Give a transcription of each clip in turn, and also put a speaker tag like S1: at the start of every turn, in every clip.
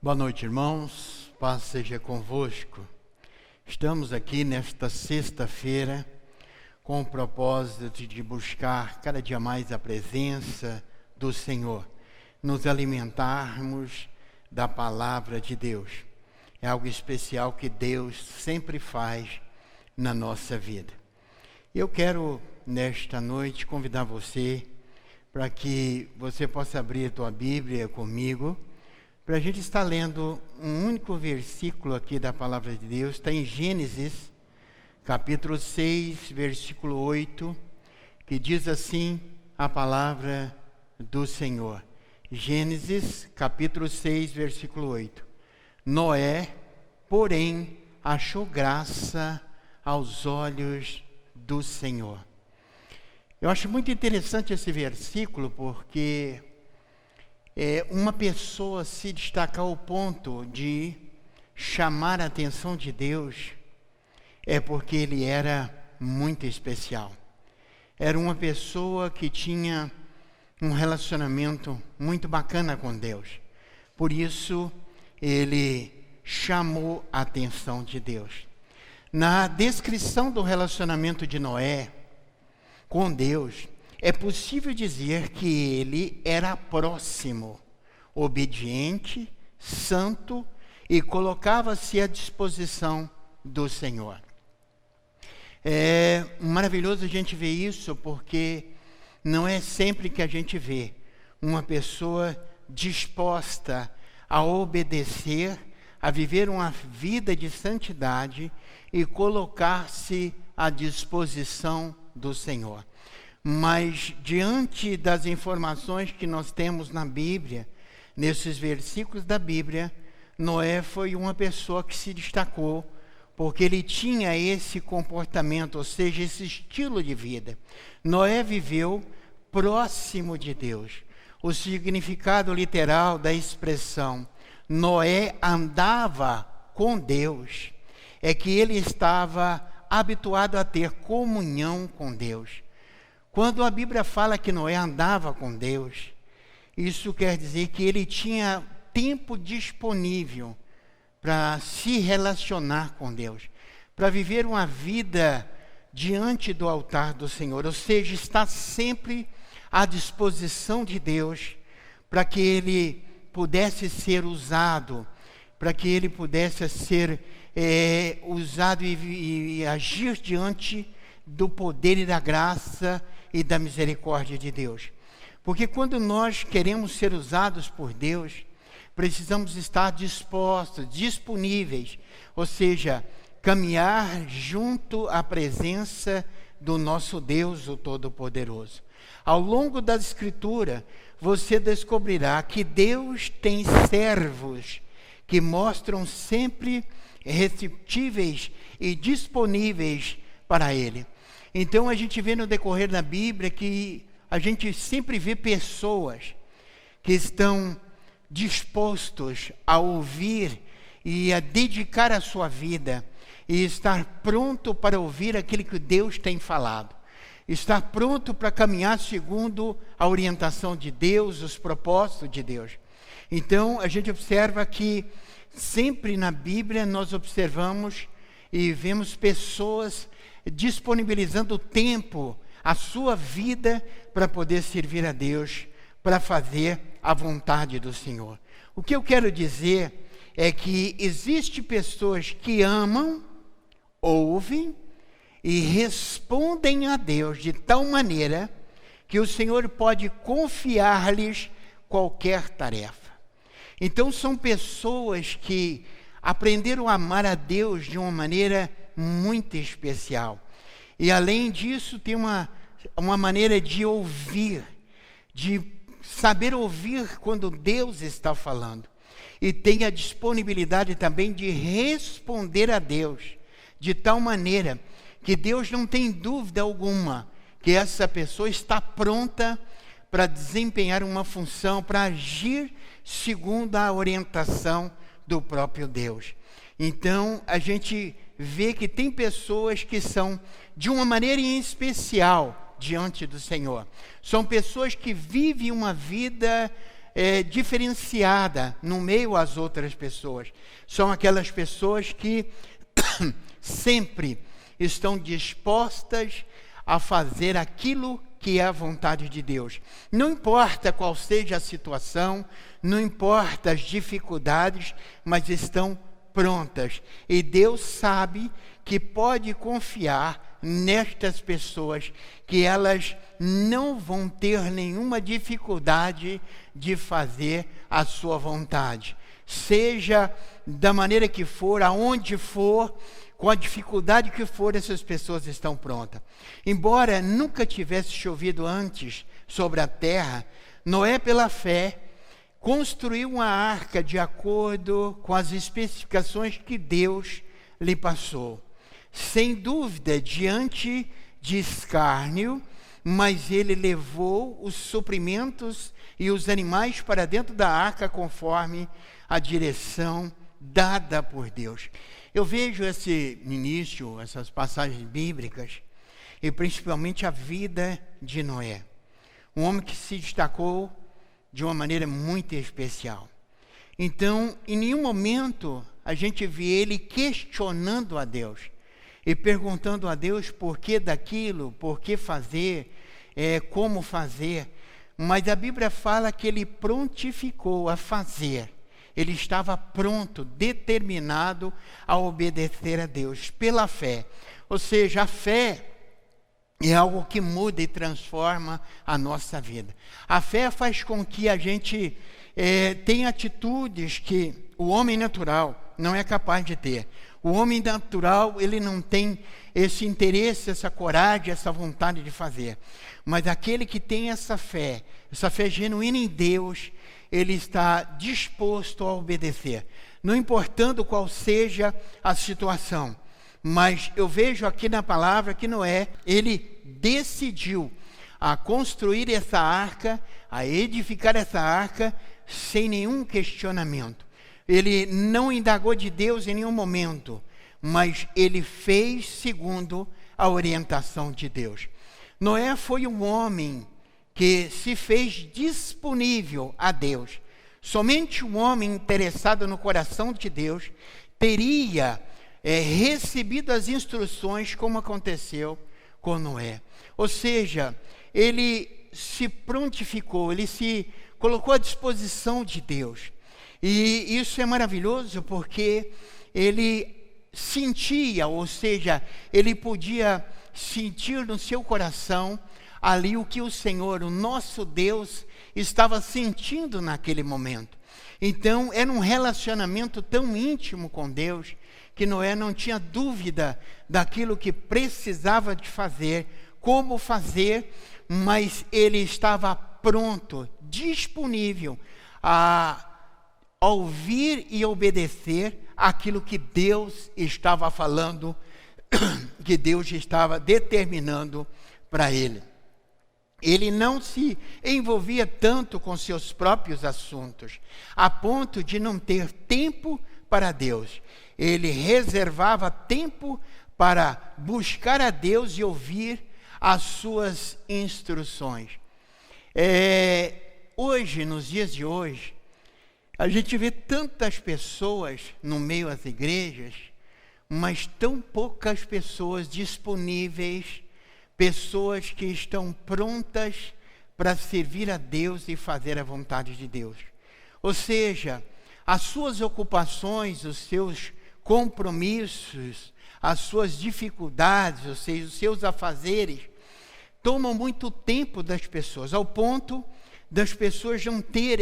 S1: Boa noite, irmãos. Paz seja convosco. Estamos aqui nesta sexta-feira com o propósito de buscar cada dia mais a presença do Senhor, nos alimentarmos da palavra de Deus. É algo especial que Deus sempre faz na nossa vida. Eu quero, nesta noite, convidar você para que você possa abrir a tua Bíblia comigo, para a gente estar lendo um único versículo aqui da palavra de Deus. Está em Gênesis, capítulo 6, versículo 8, que diz assim a palavra do Senhor. Gênesis, capítulo 6, versículo 8. Noé, porém, achou graça aos olhos do Senhor. Eu acho muito interessante esse versículo, porque uma pessoa se destacar ao ponto de chamar a atenção de Deus é porque ele era muito especial. Era uma pessoa que tinha um relacionamento muito bacana com Deus. Por isso, ele chamou a atenção de Deus. Na descrição do relacionamento de Noé com Deus, é possível dizer que ele era próximo, obediente, santo e colocava-se à disposição do Senhor. É maravilhoso a gente ver isso, porque não é sempre que a gente vê uma pessoa disposta a obedecer, a viver uma vida de santidade e colocar-se à disposição do Senhor. Mas, diante das informações que nós temos na Bíblia, nesses versículos da Bíblia, Noé foi uma pessoa que se destacou, porque ele tinha esse comportamento, ou seja, esse estilo de vida. Noé viveu próximo de Deus. O significado literal da expressão Noé andava com Deus é que ele estava habituado a ter comunhão com Deus. Quando a Bíblia fala que Noé andava com Deus, isso quer dizer que ele tinha tempo disponível para se relacionar com Deus, para viver uma vida diante do altar do Senhor, ou seja, estar sempre à disposição de Deus, para que ele pudesse ser usado, para que ele pudesse ser usado e agir diante do poder e da graça e da misericórdia de Deus. Porque quando nós queremos ser usados por Deus, precisamos estar dispostos, disponíveis, ou seja, caminhar junto à presença do nosso Deus, o Todo-Poderoso. Ao longo da Escritura, você descobrirá que Deus tem servos que mostram sempre receptíveis e disponíveis para Ele. Então a gente vê no decorrer da Bíblia que a gente sempre vê pessoas que estão dispostos a ouvir e a dedicar a sua vida e estar pronto para ouvir aquilo que Deus tem falado. Estar pronto para caminhar segundo a orientação de Deus, os propósitos de Deus. Então a gente observa que sempre na Bíblia nós observamos e vemos pessoas disponibilizando o tempo, a sua vida, para poder servir a Deus, para fazer a vontade do Senhor. O que eu quero dizer é que existem pessoas que amam, ouvem e respondem a Deus de tal maneira que o Senhor pode confiar-lhes qualquer tarefa. Então são pessoas que aprenderam a amar a Deus de uma maneira muito especial. E além disso, tem uma maneira de ouvir, de saber ouvir quando Deus está falando. E tem a disponibilidade também de responder a Deus, de tal maneira que Deus não tem dúvida alguma que essa pessoa está pronta para desempenhar uma função, para agir segundo a orientação do próprio Deus. Então, a gente vê que tem pessoas que são de uma maneira em especial diante do Senhor. São pessoas que vivem uma vida diferenciada no meio às outras pessoas. São aquelas pessoas que sempre estão dispostas a fazer aquilo que é a vontade de Deus. Não importa qual seja a situação, não importa as dificuldades, mas estão prontas. E Deus sabe que pode confiar nestas pessoas, que elas não vão ter nenhuma dificuldade de fazer a sua vontade. Seja da maneira que for, aonde for, com a dificuldade que for, essas pessoas estão prontas. Embora nunca tivesse chovido antes sobre a terra, Noé, pela fé, construiu uma arca de acordo com as especificações que Deus lhe passou. Sem dúvida, diante de escárnio, mas ele levou os suprimentos e os animais para dentro da arca conforme a direção dada por Deus. Eu vejo esse início, essas passagens bíblicas, e principalmente a vida de Noé. Um homem que se destacou de uma maneira muito especial. Então, em nenhum momento a gente vê ele questionando a Deus e perguntando a Deus por que daquilo, por que fazer, como fazer. Mas a Bíblia fala que ele prontificou a fazer. Ele estava pronto, determinado a obedecer a Deus pela fé. Ou seja, a fé é algo que muda e transforma a nossa vida. A fé faz com que a gente tenha atitudes que o homem natural não é capaz de ter. O homem natural, ele não tem esse interesse, essa coragem, essa vontade de fazer. Mas aquele que tem essa fé genuína em Deus, ele está disposto a obedecer, não importando qual seja a situação. Mas eu vejo aqui na palavra que Noé, ele decidiu a construir essa arca, a edificar essa arca, sem nenhum questionamento. Ele não indagou de Deus em nenhum momento, mas ele fez segundo a orientação de Deus. Noé foi um homem que se fez disponível a Deus. Somente um homem interessado no coração de Deus teria recebido as instruções como aconteceu com Noé. Ou seja, ele se prontificou, ele se colocou à disposição de Deus. E isso é maravilhoso porque ele sentia, ou seja, ele podia sentir no seu coração ali o que o Senhor, o nosso Deus, estava sentindo naquele momento. Então, era um relacionamento tão íntimo com Deus, que Noé não tinha dúvida daquilo que precisava de fazer, como fazer, mas ele estava pronto, disponível a ouvir e obedecer aquilo que Deus estava falando, que Deus estava determinando para ele. Ele não se envolvia tanto com seus próprios assuntos, a ponto de não ter tempo para Deus. Ele reservava tempo para buscar a Deus e ouvir as suas instruções. Hoje, nos dias de hoje, a gente vê tantas pessoas no meio das igrejas, mas tão poucas pessoas disponíveis, pessoas que estão prontas para servir a Deus e fazer a vontade de Deus. Ou seja, as suas ocupações, os seus compromissos, as suas dificuldades, ou seja, os seus afazeres, tomam muito tempo das pessoas, ao ponto das pessoas não ter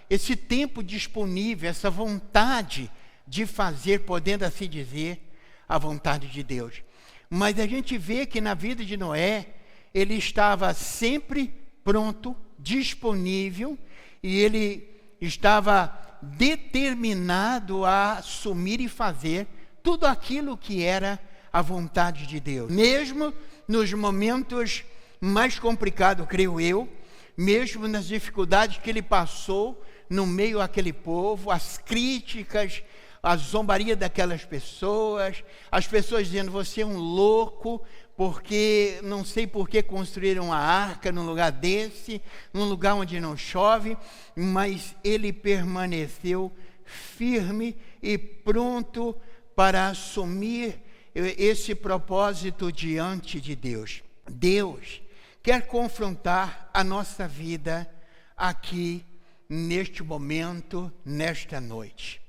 S1: esse tempo disponível, essa vontade de fazer, podendo assim dizer, a vontade de Deus. Mas a gente vê que na vida de Noé, ele estava sempre pronto, disponível, e ele estava determinado a assumir e fazer tudo aquilo que era a vontade de Deus. Mesmo nos momentos mais complicados, creio eu, mesmo nas dificuldades que ele passou no meio daquele povo, as críticas, a zombaria daquelas pessoas, as pessoas dizendo, você é um louco, porque não sei por que construíram uma arca num lugar desse, num lugar onde não chove, mas ele permaneceu firme e pronto para assumir esse propósito diante de Deus. Deus quer confrontar a nossa vida aqui, neste momento, nesta noite.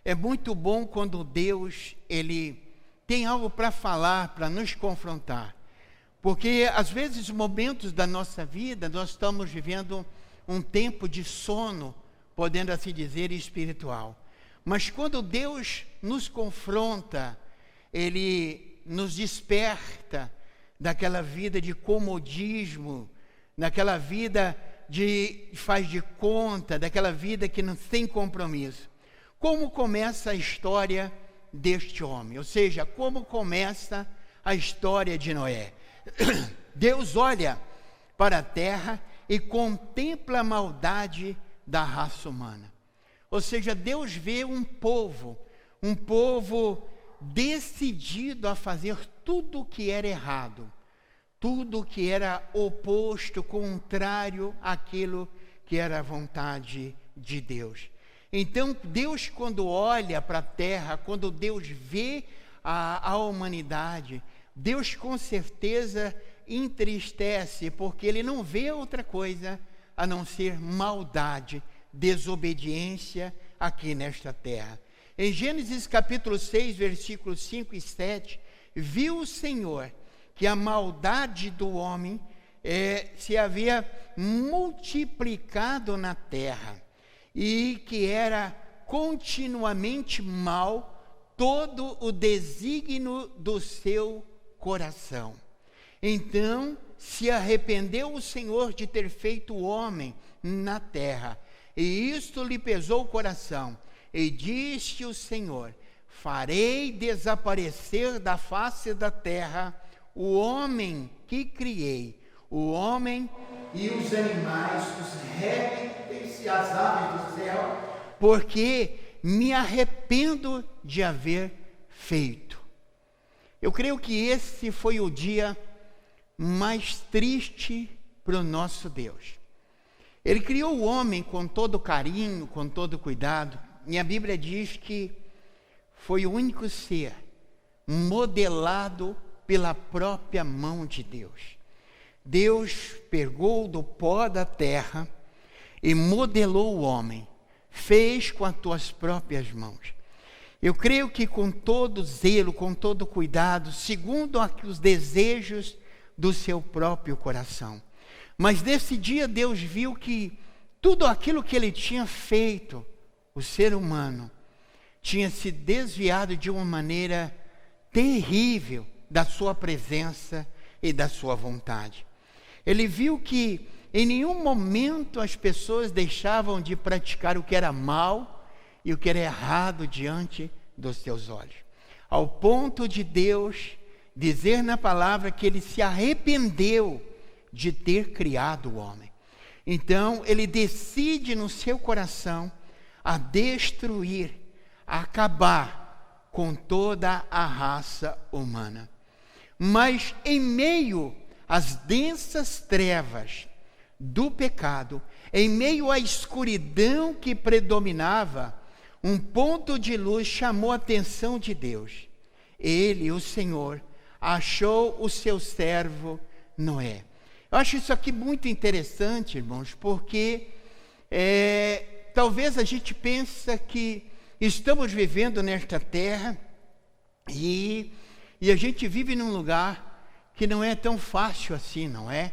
S1: É muito bom quando Deus, ele tem algo para falar, para nos confrontar. Porque, às vezes, momentos da nossa vida, nós estamos vivendo um tempo de sono, podendo assim dizer, espiritual. Mas quando Deus nos confronta, ele nos desperta daquela vida de comodismo, daquela vida de faz de conta, daquela vida que não tem compromisso. Como começa a história deste homem? Ou seja, como começa a história de Noé? Deus olha para a terra e contempla a maldade da raça humana. Ou seja, Deus vê um povo decidido a fazer tudo o que era errado, tudo o que era oposto, contrário àquilo que era a vontade de Deus. Então, Deus, quando olha para a terra, quando Deus vê a humanidade, Deus com certeza entristece, porque Ele não vê outra coisa a não ser maldade, desobediência aqui nesta terra. Em Gênesis capítulo 6, versículos 5 e 7, viu o Senhor que a maldade do homem se havia multiplicado na terra e que era continuamente mal todo o desígnio do seu coração. Então se arrependeu o Senhor de ter feito o homem na terra, e isto lhe pesou o coração. E disse o Senhor: farei desaparecer da face da terra o homem que criei, o homem e os animais, os répteis e as aves do céu, porque me arrependo de haver feito. Eu creio que esse foi o dia mais triste para o nosso Deus. Ele criou o homem com todo carinho, com todo cuidado, e a Bíblia diz que foi o único ser modelado pela própria mão de Deus. Deus pegou do pó da terra e modelou o homem, fez com as tuas próprias mãos. Eu creio que com todo zelo, com todo cuidado, segundo os desejos do seu próprio coração. Mas nesse dia Deus viu que tudo aquilo que ele tinha feito, o ser humano, tinha se desviado de uma maneira terrível da sua presença e da sua vontade. Ele viu que em nenhum momento as pessoas deixavam de praticar o que era mal e o que era errado diante dos seus olhos. Ao ponto de Deus dizer na palavra que ele se arrependeu de ter criado o homem. Então ele decide no seu coração a destruir, a acabar com toda a raça humana. Mas em meio às densas trevas do pecado, em meio à escuridão que predominava, um ponto de luz chamou a atenção de Deus. Ele, o Senhor, achou o seu servo Noé. Eu acho isso aqui muito interessante, irmãos, porque talvez a gente pense que estamos vivendo nesta terra e a gente vive num lugar que não é tão fácil assim, não é?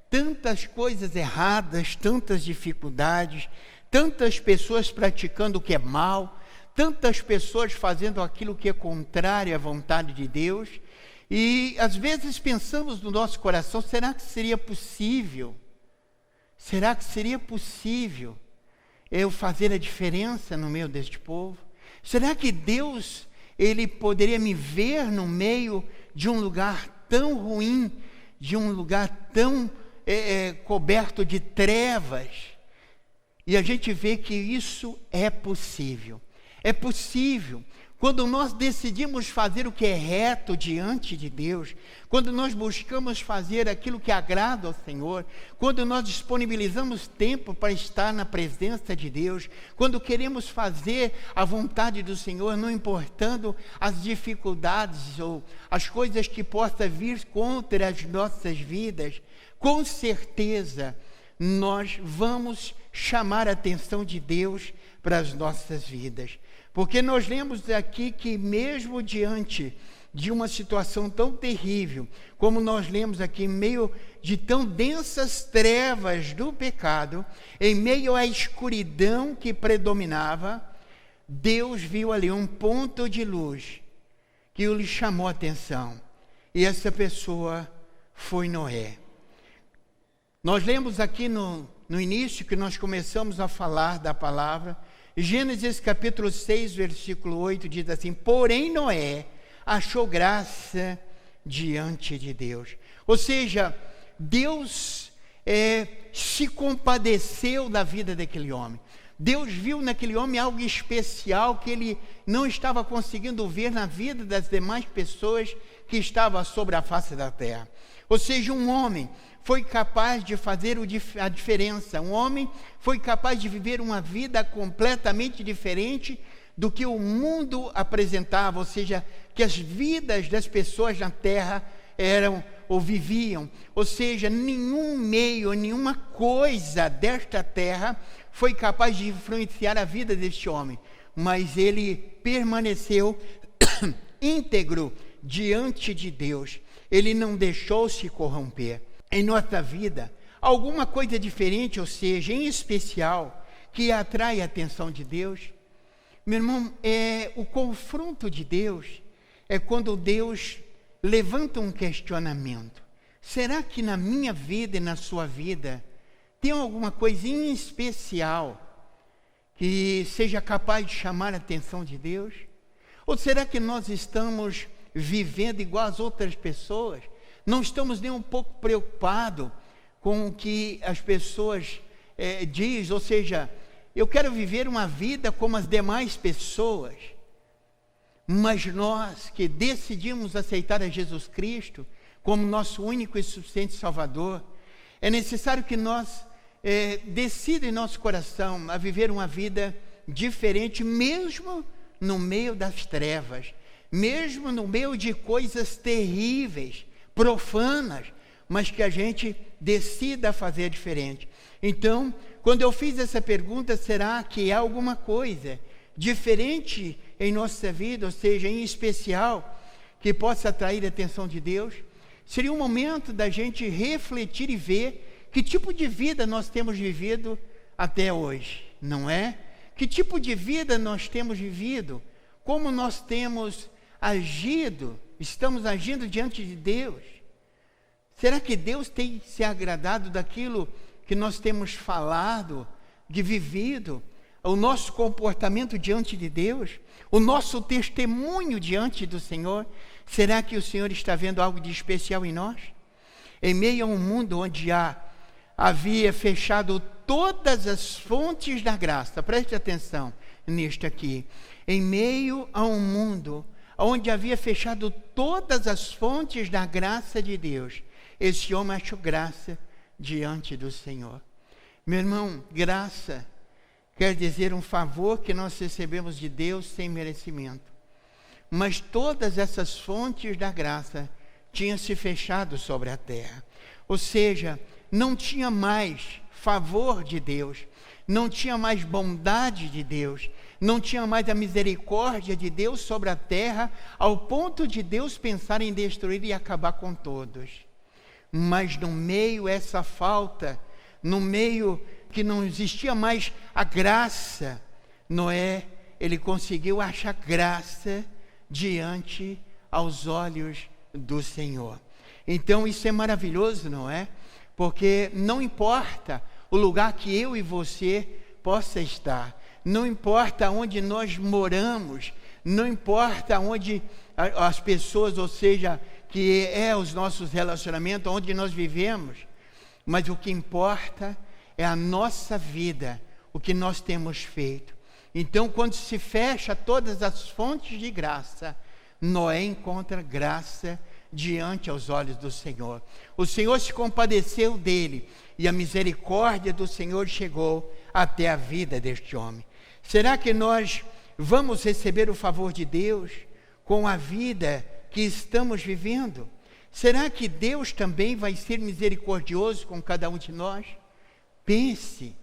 S1: Tantas coisas erradas, tantas dificuldades, tantas pessoas praticando o que é mal, tantas pessoas fazendo aquilo que é contrário à vontade de Deus. E às vezes pensamos no nosso coração: será que seria possível? Será que seria possível eu fazer a diferença no meio deste povo? Será que Deus, ele poderia me ver no meio de um lugar tão ruim, de um lugar tão coberto de trevas? E a gente vê que isso é possível. É possível quando nós decidimos fazer o que é reto diante de Deus, quando nós buscamos fazer aquilo que agrada ao Senhor, quando nós disponibilizamos tempo para estar na presença de Deus, quando queremos fazer a vontade do Senhor, não importando as dificuldades ou as coisas que possam vir contra as nossas vidas, com certeza nós vamos chamar a atenção de Deus para as nossas vidas. Porque nós lemos aqui que mesmo diante de uma situação tão terrível, como nós lemos aqui, em meio de tão densas trevas do pecado, em meio à escuridão que predominava, Deus viu ali um ponto de luz que lhe chamou a atenção. E essa pessoa foi Noé. Nós lemos aqui no início que nós começamos a falar da palavra, Gênesis capítulo 6, versículo 8, diz assim: porém Noé achou graça diante de Deus. Ou seja, Deus se compadeceu da vida daquele homem. Deus viu naquele homem algo especial que ele não estava conseguindo ver na vida das demais pessoas que estavam sobre a face da terra. Ou seja, um homem foi capaz de fazer a diferença. Um homem foi capaz de viver uma vida completamente diferente do que o mundo apresentava, ou seja, que as vidas das pessoas na terra eram ou viviam. Ou seja, nenhum meio, nenhuma coisa desta terra foi capaz de influenciar a vida deste homem, mas ele permaneceu íntegro diante de Deus. Ele não deixou se corromper. Em nossa vida, alguma coisa diferente, ou seja, em especial, que atrai a atenção de Deus, meu irmão, o confronto de Deus é quando Deus levanta um questionamento. Será que na minha vida e na sua vida tem alguma coisa em especial que seja capaz de chamar a atenção de Deus? Ou será que nós estamos vivendo igual as outras pessoas? Não estamos nem um pouco preocupados com o que as pessoas dizem, ou seja, eu quero viver uma vida como as demais pessoas. Mas nós que decidimos aceitar a Jesus Cristo como nosso único e suficiente Salvador, é necessário que nós decida em nosso coração a viver uma vida diferente, mesmo no meio das trevas, mesmo no meio de coisas terríveis, profanas, mas que a gente decida fazer diferente. Então, quando eu fiz essa pergunta, será que há alguma coisa diferente em nossa vida, ou seja, em especial, que possa atrair a atenção de Deus? Seria um momento da gente refletir e ver que tipo de vida nós temos vivido até hoje, não é? Que tipo de vida nós temos vivido? Como nós temos agido? Estamos agindo diante de Deus? Será que Deus tem se agradado daquilo que nós temos falado, de vivido? O nosso comportamento diante de Deus? O nosso testemunho diante do Senhor? Será que o Senhor está vendo algo de especial em nós? Em meio a um mundo onde havia fechado todas as fontes da graça, preste atenção nisto aqui, em meio a um mundo onde havia fechado todas as fontes da graça de Deus, esse homem achou graça diante do Senhor. Meu irmão, graça quer dizer um favor que nós recebemos de Deus sem merecimento. Mas todas essas fontes da graça tinham se fechado sobre a terra. Ou seja, não tinha mais favor de Deus, não tinha mais bondade de Deus, não tinha mais a misericórdia de Deus sobre a terra, ao ponto de Deus pensar em destruir e acabar com todos. Mas no meio essa falta, no meio que não existia mais a graça, Noé, ele conseguiu achar graça diante aos olhos do Senhor. Então isso é maravilhoso, não é? Porque não importa o lugar que eu e você possa estar, não importa onde nós moramos, não importa onde as pessoas, ou seja, que os nossos relacionamentos, onde nós vivemos, mas o que importa é a nossa vida, o que nós temos feito. Então, quando se fecha todas as fontes de graça, Noé encontra graça diante aos olhos do Senhor. O Senhor se compadeceu dele e a misericórdia do Senhor chegou até a vida deste homem. Será que nós vamos receber o favor de Deus com a vida que estamos vivendo? Será que Deus também vai ser misericordioso com cada um de nós? Pense,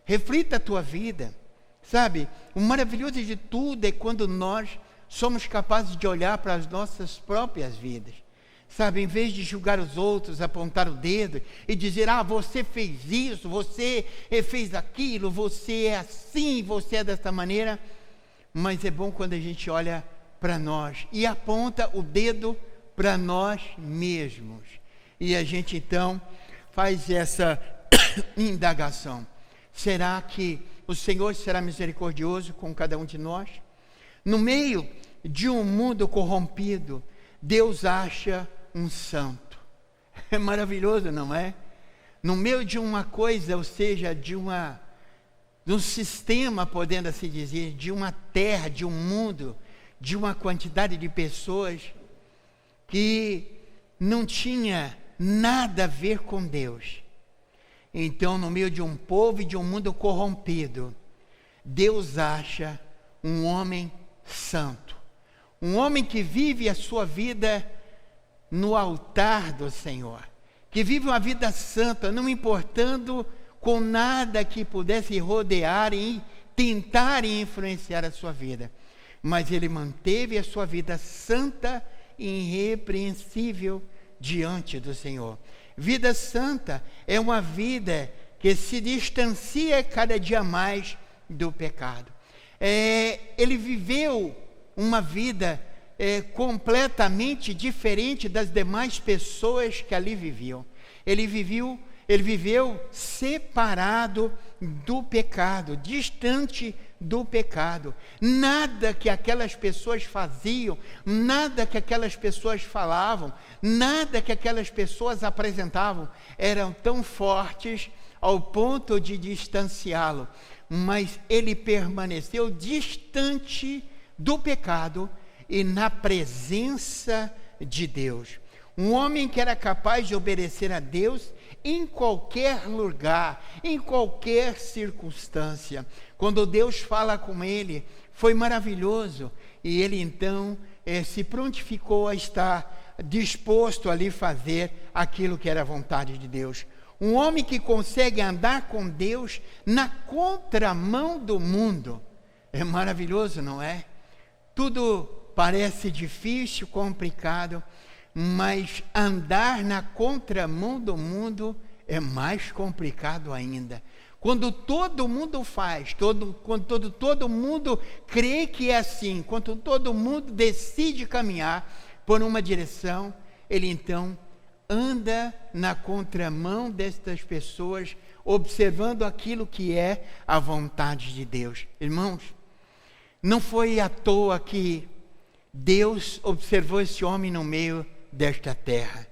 S1: reflita a tua vida. Sabe, o maravilhoso de tudo é quando nós somos capazes de olhar para as nossas próprias vidas. Sabe, em vez de julgar os outros, apontar o dedo e dizer, você fez isso, você fez aquilo, você é assim, você é dessa maneira. Mas é bom quando a gente olha para nós e aponta o dedo para nós mesmos. E a gente então faz essa indagação. Será que o Senhor será misericordioso com cada um de nós? No meio de um mundo corrompido, Deus acha um santo. É maravilhoso, não é? No meio de uma coisa, ou seja, de um sistema, podendo assim dizer, de uma terra, de um mundo, de uma quantidade de pessoas que não tinha nada a ver com Deus. Então, no meio de um povo e de um mundo corrompido, Deus acha um homem santo. Um homem que vive a sua vida no altar do Senhor. Que vive uma vida santa, não importando com nada que pudesse rodear e tentar influenciar a sua vida. Mas ele manteve a sua vida santa e irrepreensível diante do Senhor. Vida santa é uma vida que se distancia cada dia mais do pecado. Ele viveu uma vida completamente diferente das demais pessoas que ali viviam. Ele viveu separado do pecado, distante do pecado. Nada que aquelas pessoas faziam, nada que aquelas pessoas falavam, nada que aquelas pessoas apresentavam eram tão fortes ao ponto de distanciá-lo. Mas ele permaneceu distante do pecado e na presença de Deus. Um homem que era capaz de obedecer a Deus em qualquer lugar, em qualquer circunstância. Quando Deus fala com ele, foi maravilhoso. E ele então se prontificou a estar disposto a lhe fazer aquilo que era a vontade de Deus. Um homem que consegue andar com Deus na contramão do mundo. É maravilhoso, não é? Tudo parece difícil, complicado, mas andar na contramão do mundo é mais complicado ainda. Quando todo mundo faz, quando todo mundo crê que é assim, quando todo mundo decide caminhar por uma direção, ele então anda na contramão destas pessoas, observando aquilo que é a vontade de Deus. Irmãos, não foi à toa que Deus observou esse homem no meio desta terra,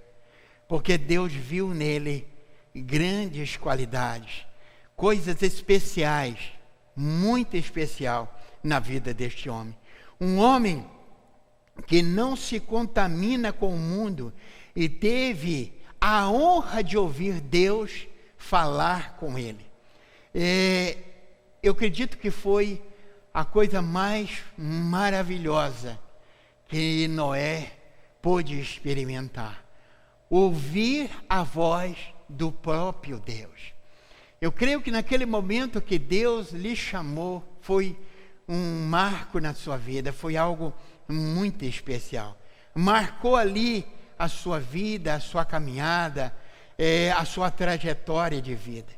S1: porque Deus viu nele grandes qualidades, coisas especiais, muito especial na vida deste homem. Um homem que não se contamina com o mundo e teve a honra de ouvir Deus falar com ele. Eu acredito que foi a coisa mais maravilhosa que Noé pôde experimentar. Ouvir a voz do próprio Deus. Eu creio que naquele momento que Deus lhe chamou, foi um marco na sua vida, foi algo muito especial. Marcou ali a sua vida, a sua caminhada, a sua trajetória de vida.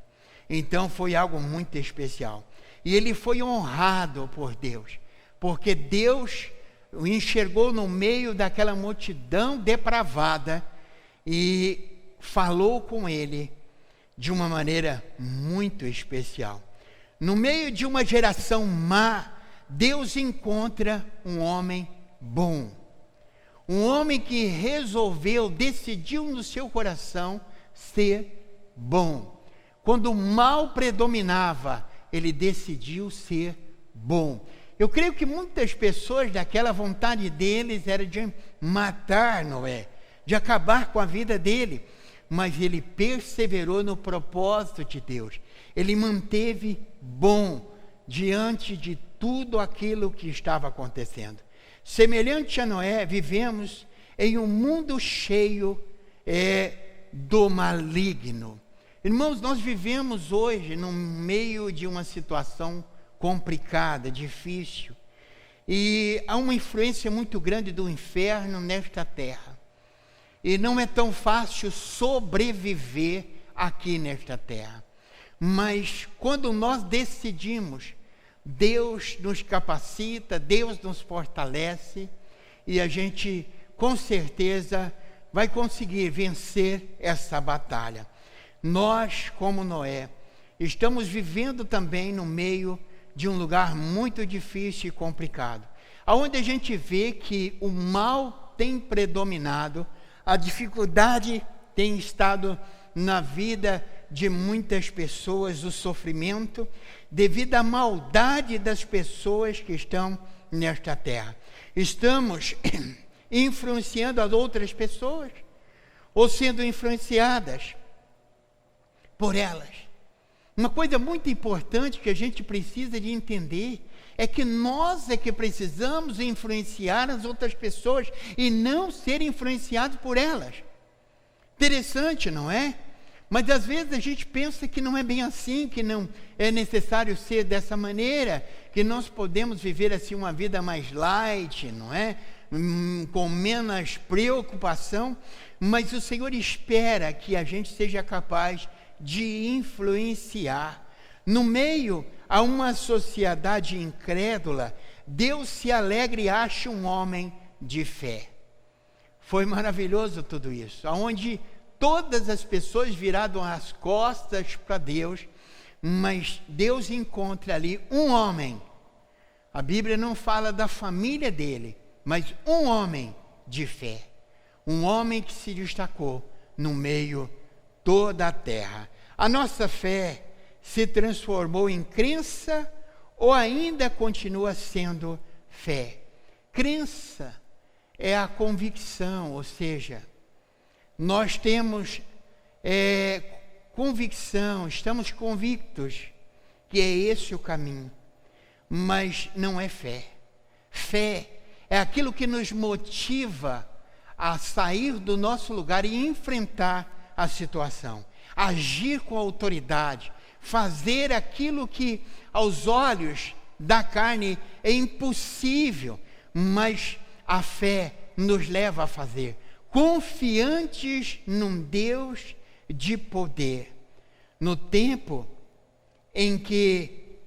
S1: Então foi algo muito especial. E ele foi honrado por Deus, porque Deus o enxergou no meio daquela multidão depravada e falou com ele de uma maneira muito especial. No meio de uma geração má, Deus encontra um homem bom. Um homem que decidiu no seu coração ser bom. Quando o mal predominava, ele decidiu ser bom. Eu creio que muitas pessoas, daquela vontade deles era de matar Noé, de acabar com a vida dele, mas ele perseverou no propósito de Deus. Ele manteve bom diante de tudo aquilo que estava acontecendo. Semelhante a Noé, vivemos em um mundo cheio do maligno. Irmãos, nós vivemos hoje no meio de uma situação complicada, difícil, e há uma influência muito grande do inferno nesta terra, e não é tão fácil sobreviver aqui nesta terra, mas quando nós decidimos, Deus nos capacita, Deus nos fortalece, e a gente com certeza vai conseguir vencer essa batalha. Nós, como Noé, estamos vivendo também no meio de um lugar muito difícil e complicado, onde a gente vê que o mal tem predominado, a dificuldade tem estado na vida de muitas pessoas, o sofrimento, devido à maldade das pessoas que estão nesta terra. Estamos influenciando as outras pessoas, ou sendo influenciadas por elas. Uma coisa muito importante que a gente precisa de entender é que nós é que precisamos influenciar as outras pessoas e não ser influenciados por elas. Interessante, não é? Mas às vezes a gente pensa que não é bem assim, que não é necessário ser dessa maneira, que nós podemos viver assim uma vida mais light, não é? Com menos preocupação, mas o Senhor espera que a gente seja capaz de influenciar. No meio a uma sociedade incrédula, Deus se alegra e acha um homem de fé. Foi maravilhoso tudo isso, onde todas as pessoas viraram as costas para Deus, mas Deus encontra ali um homem. A Bíblia não fala da família dele, mas um homem de fé, um homem que se destacou no meio toda a terra. A nossa fé se transformou em crença ou ainda continua sendo fé? Crença é a convicção, ou seja, nós temos convicção, estamos convictos que é esse o caminho, mas não é fé. Fé é aquilo que nos motiva a sair do nosso lugar e enfrentar a situação, agir com autoridade, fazer aquilo que aos olhos da carne é impossível, mas a fé nos leva a fazer, confiantes num Deus de poder. No tempo em que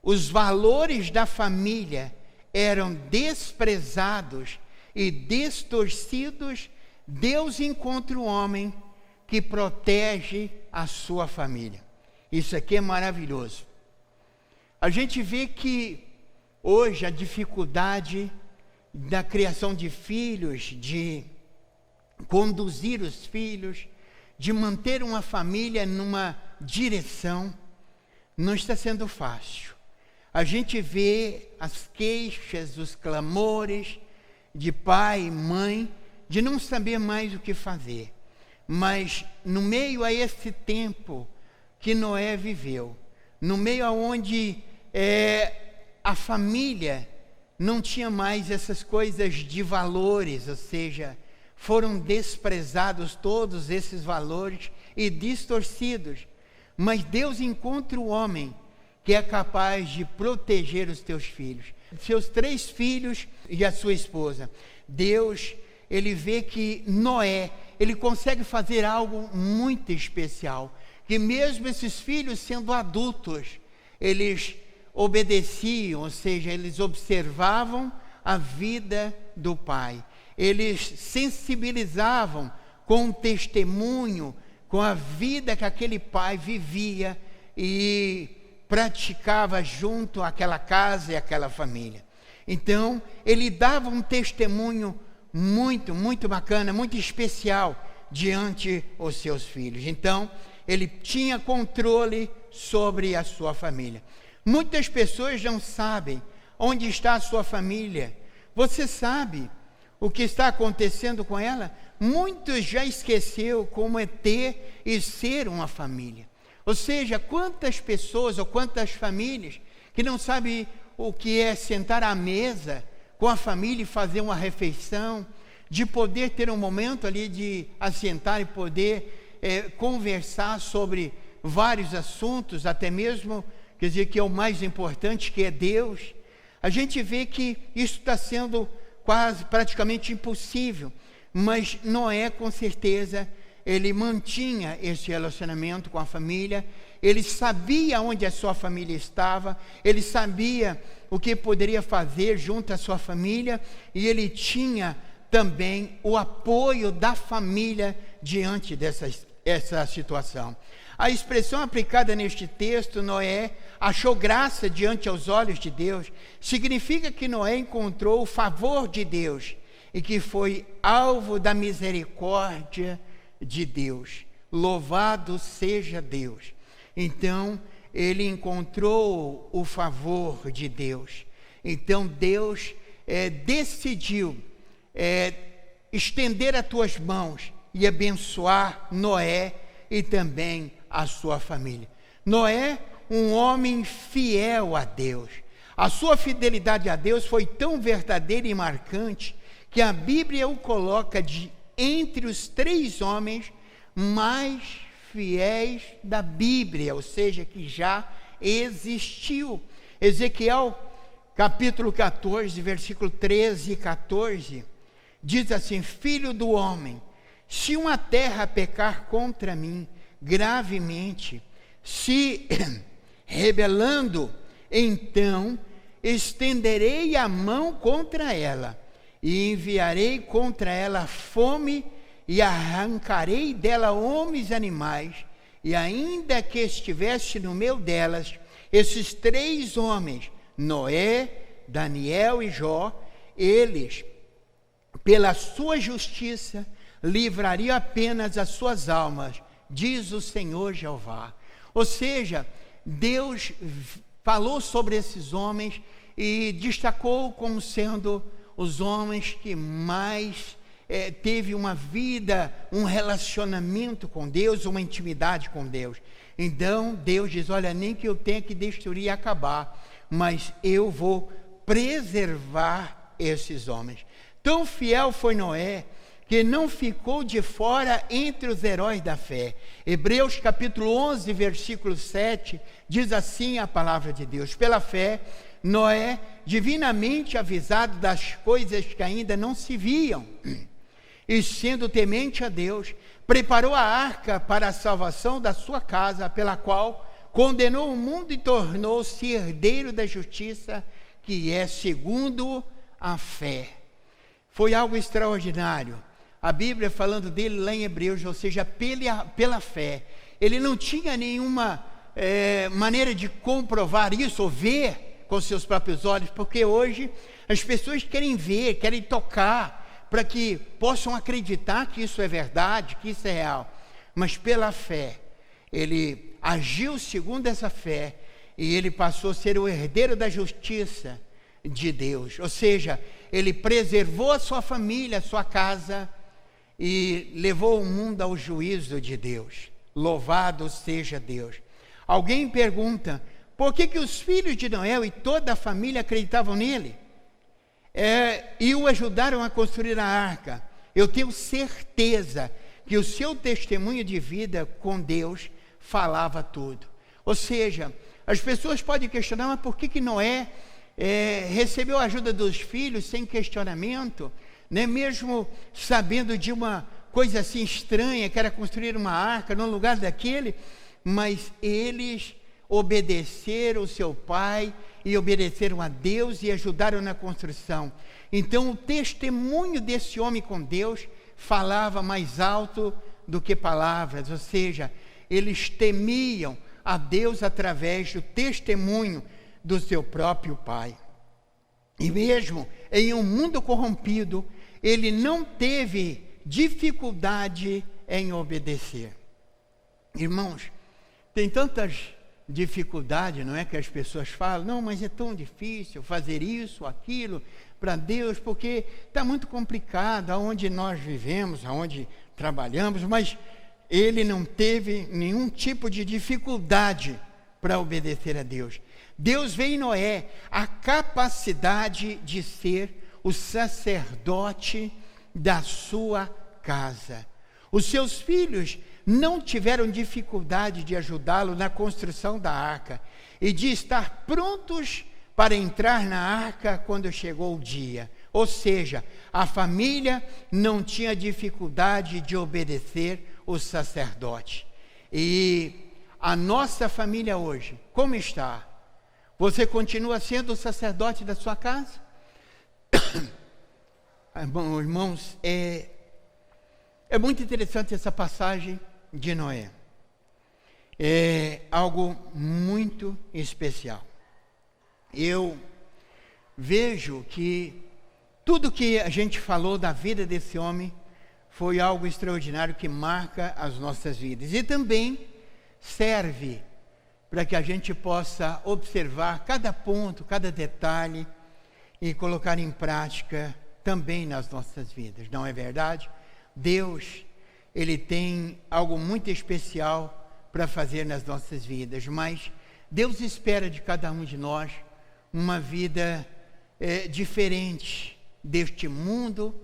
S1: os valores da família eram desprezados e distorcidos, Deus encontra um homem que protege a sua família. Isso aqui é maravilhoso. A gente vê que hoje a dificuldade da criação de filhos, de conduzir os filhos, de manter uma família numa direção, não está sendo fácil. A gente vê as queixas, os clamores de pai e mãe, de não saber mais o que fazer. Mas no meio a esse tempo que Noé viveu, no meio aonde a família não tinha mais essas coisas de valores, ou seja, foram desprezados todos esses valores e distorcidos. Mas Deus encontra o homem que é capaz de proteger os teus filhos, seus 3 filhos e a sua esposa. Deus, ele vê que Noé, ele consegue fazer algo muito especial, que mesmo esses filhos sendo adultos, eles obedeciam, ou seja, eles observavam a vida do pai. Eles sensibilizavam com o testemunho, com a vida que aquele pai vivia e praticava junto àquela casa e àquela família. Então, ele dava um testemunho muito, muito bacana, muito especial diante os seus filhos. Então, ele tinha controle sobre a sua família. Muitas pessoas não sabem onde está a sua família. Você sabe o que está acontecendo com ela? Muitos já esqueceu como é ter e ser uma família. Ou seja, quantas pessoas ou quantas famílias que não sabem o que é sentar à mesa com a família e fazer uma refeição, de poder ter um momento ali de assentar e poder conversar sobre vários assuntos, até mesmo, quer dizer, que é o mais importante, que é Deus. A gente vê que isso está sendo praticamente impossível, mas Noé, com certeza, ele mantinha esse relacionamento com a família, ele sabia onde a sua família estava, ele sabia o que poderia fazer junto à sua família, e ele tinha também o apoio da família diante dessa situação. A expressão aplicada neste texto, Noé achou graça diante aos olhos de Deus, significa que Noé encontrou o favor de Deus e que foi alvo da misericórdia de Deus. Louvado seja Deus. Então, ele encontrou o favor de Deus. Então, Deus decidiu estender as tuas mãos e abençoar Noé e também a sua família. Noé, um homem fiel a Deus. A sua fidelidade a Deus foi tão verdadeira e marcante que a Bíblia o coloca entre os 3 homens mais fiéis da Bíblia, ou seja, que já existiu. Ezequiel, capítulo 14, versículo 13 e 14, diz assim: Filho do homem, se uma terra pecar contra mim gravemente, se rebelando, então estenderei a mão contra ela, e enviarei contra ela fome, e arrancarei dela homens e animais, e ainda que estivesse no meio delas, esses 3 homens, Noé, Daniel e Jó, eles, pela sua justiça, livrariam apenas as suas almas, diz o Senhor Jeová. Ou seja, Deus falou sobre esses homens e destacou como sendo os homens que mais teve uma vida, um relacionamento com Deus, uma intimidade com Deus. Então Deus diz: olha, nem que eu tenha que destruir e acabar, mas eu vou preservar esses homens. Tão fiel foi Noé, que não ficou de fora entre os heróis da fé. Hebreus capítulo 11, versículo 7, diz assim a palavra de Deus: pela fé, Noé, divinamente avisado das coisas que ainda não se viam, e sendo temente a Deus, preparou a arca para a salvação da sua casa, pela qual condenou o mundo e tornou-se herdeiro da justiça, que é segundo a fé. Foi algo extraordinário. A Bíblia falando dele lá em Hebreus, ou seja, pela fé. Ele não tinha nenhuma maneira de comprovar isso, ou ver com seus próprios olhos, porque hoje as pessoas querem ver, querem tocar, para que possam acreditar que isso é verdade, que isso é real. Mas pela fé, ele agiu segundo essa fé, e ele passou a ser o herdeiro da justiça de Deus. Ou seja, ele preservou a sua família, a sua casa, e levou o mundo ao juízo de Deus. Louvado seja Deus. Alguém pergunta: por que os filhos de Noé e toda a família acreditavam nele? E o ajudaram a construir a arca. Eu tenho certeza que o seu testemunho de vida com Deus falava tudo. Ou seja, as pessoas podem questionar: mas por que Noé recebeu a ajuda dos filhos sem questionamento, né? Mesmo sabendo de uma coisa assim estranha, que era construir uma arca no lugar daquele, mas eles obedeceram o seu pai e obedeceram a Deus e ajudaram na construção. Então o testemunho desse homem com Deus falava mais alto do que palavras, ou seja, eles temiam a Deus através do testemunho do seu próprio pai. E mesmo em um mundo corrompido, ele não teve dificuldade em obedecer. Irmãos, tem tantas dificuldade, não é, que as pessoas falam, não, mas é tão difícil fazer isso, aquilo, para Deus, porque está muito complicado, aonde nós vivemos, aonde trabalhamos, mas ele não teve nenhum tipo de dificuldade para obedecer a Deus. Deus veio em Noé a capacidade de ser o sacerdote da sua casa. Os seus filhos não tiveram dificuldade de ajudá-lo na construção da arca e de estar prontos para entrar na arca quando chegou o dia. Ou seja, a família não tinha dificuldade de obedecer o sacerdote. E a nossa família hoje, como está? Você continua sendo o sacerdote da sua casa? Bom, irmãos, é muito interessante essa passagem de Noé. É algo muito especial. Eu vejo que tudo que a gente falou da vida desse homem foi algo extraordinário que marca as nossas vidas. E também serve para que a gente possa observar cada ponto, cada detalhe e colocar em prática também nas nossas vidas. Não é verdade? Deus, Ele tem algo muito especial para fazer nas nossas vidas, mas Deus espera de cada um de nós uma vida diferente deste mundo,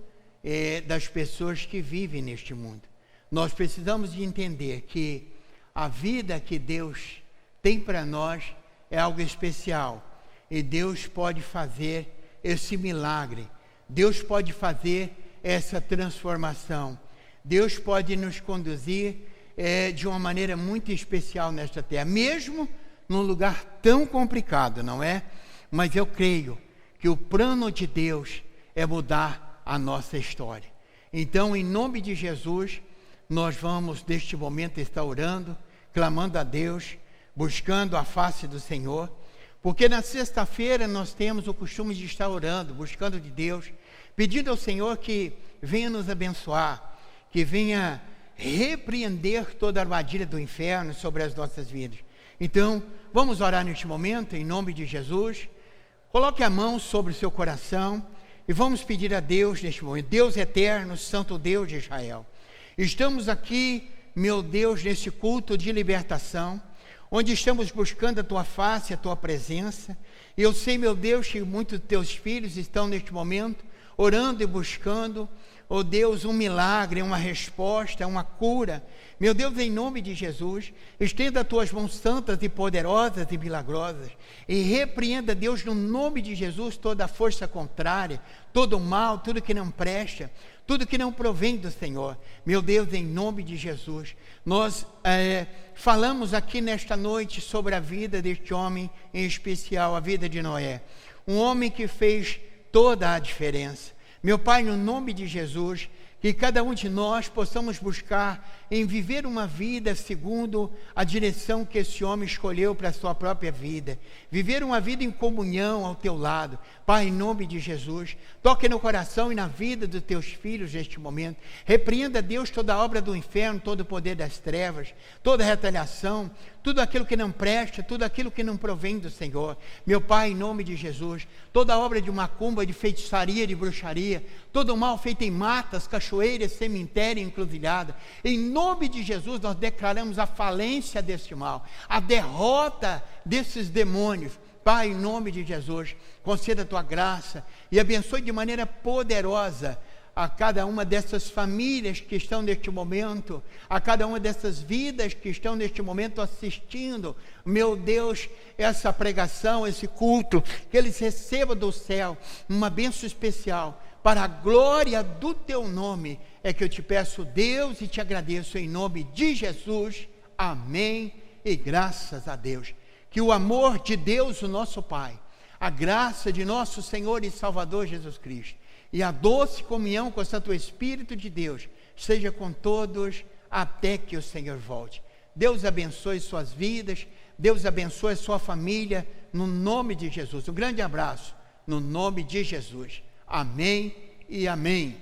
S1: das pessoas que vivem neste mundo. Nós precisamos de entender que a vida que Deus tem para nós é algo especial e Deus pode fazer esse milagre, Deus pode fazer essa transformação, Deus pode nos conduzir de uma maneira muito especial nesta terra, mesmo num lugar tão complicado, não é? Mas eu creio que o plano de Deus é mudar a nossa história. Então, em nome de Jesus, nós vamos neste momento estar orando, clamando a Deus, buscando a face do Senhor, porque na sexta-feira nós temos o costume de estar orando, buscando de Deus, pedindo ao Senhor que venha nos abençoar, que venha repreender toda a armadilha do inferno sobre as nossas vidas. Então, vamos orar neste momento, em nome de Jesus. Coloque a mão sobre o seu coração e vamos pedir a Deus neste momento. Deus eterno, Santo Deus de Israel, estamos aqui, meu Deus, nesse culto de libertação, onde estamos buscando a Tua face, a Tua presença. E eu sei, meu Deus, que muitos de Teus filhos estão neste momento orando e buscando, oh Deus, um milagre, uma resposta, uma cura. Meu Deus, em nome de Jesus, estenda as Tuas mãos santas e poderosas e milagrosas e repreenda, Deus, no nome de Jesus, toda a força contrária, todo o mal, tudo que não presta, tudo que não provém do Senhor. Meu Deus, em nome de Jesus, nós falamos aqui nesta noite sobre a vida deste homem, em especial a vida de Noé, um homem que fez toda a diferença. Meu Pai, no nome de Jesus, que cada um de nós possamos buscar em viver uma vida segundo a direção que esse homem escolheu para a sua própria vida, viver uma vida em comunhão ao Teu lado. Pai, em nome de Jesus, toque no coração e na vida dos Teus filhos neste momento, repreenda, Deus, toda a obra do inferno, todo o poder das trevas, toda a retaliação, tudo aquilo que não presta, tudo aquilo que não provém do Senhor. Meu Pai, em nome de Jesus, toda a obra de macumba, de feitiçaria, de bruxaria, todo o mal feito em matas, cachoeiras, cemitério, encruzilhada, em nome de Jesus nós declaramos a falência deste mal, a derrota desses demônios. Pai, em nome de Jesus, conceda a Tua graça e abençoe de maneira poderosa a cada uma dessas famílias que estão neste momento, a cada uma dessas vidas que estão neste momento assistindo, meu Deus, essa pregação, esse culto, que eles recebam do céu uma bênção especial, para a glória do Teu nome, é que eu te peço, Deus, e te agradeço em nome de Jesus, amém, e graças a Deus. Que o amor de Deus, o nosso Pai, a graça de nosso Senhor e Salvador Jesus Cristo, e a doce comunhão com o Santo Espírito de Deus, seja com todos até que o Senhor volte. Deus abençoe suas vidas, Deus abençoe sua família, no nome de Jesus. Um grande abraço, no nome de Jesus. Amém e amém.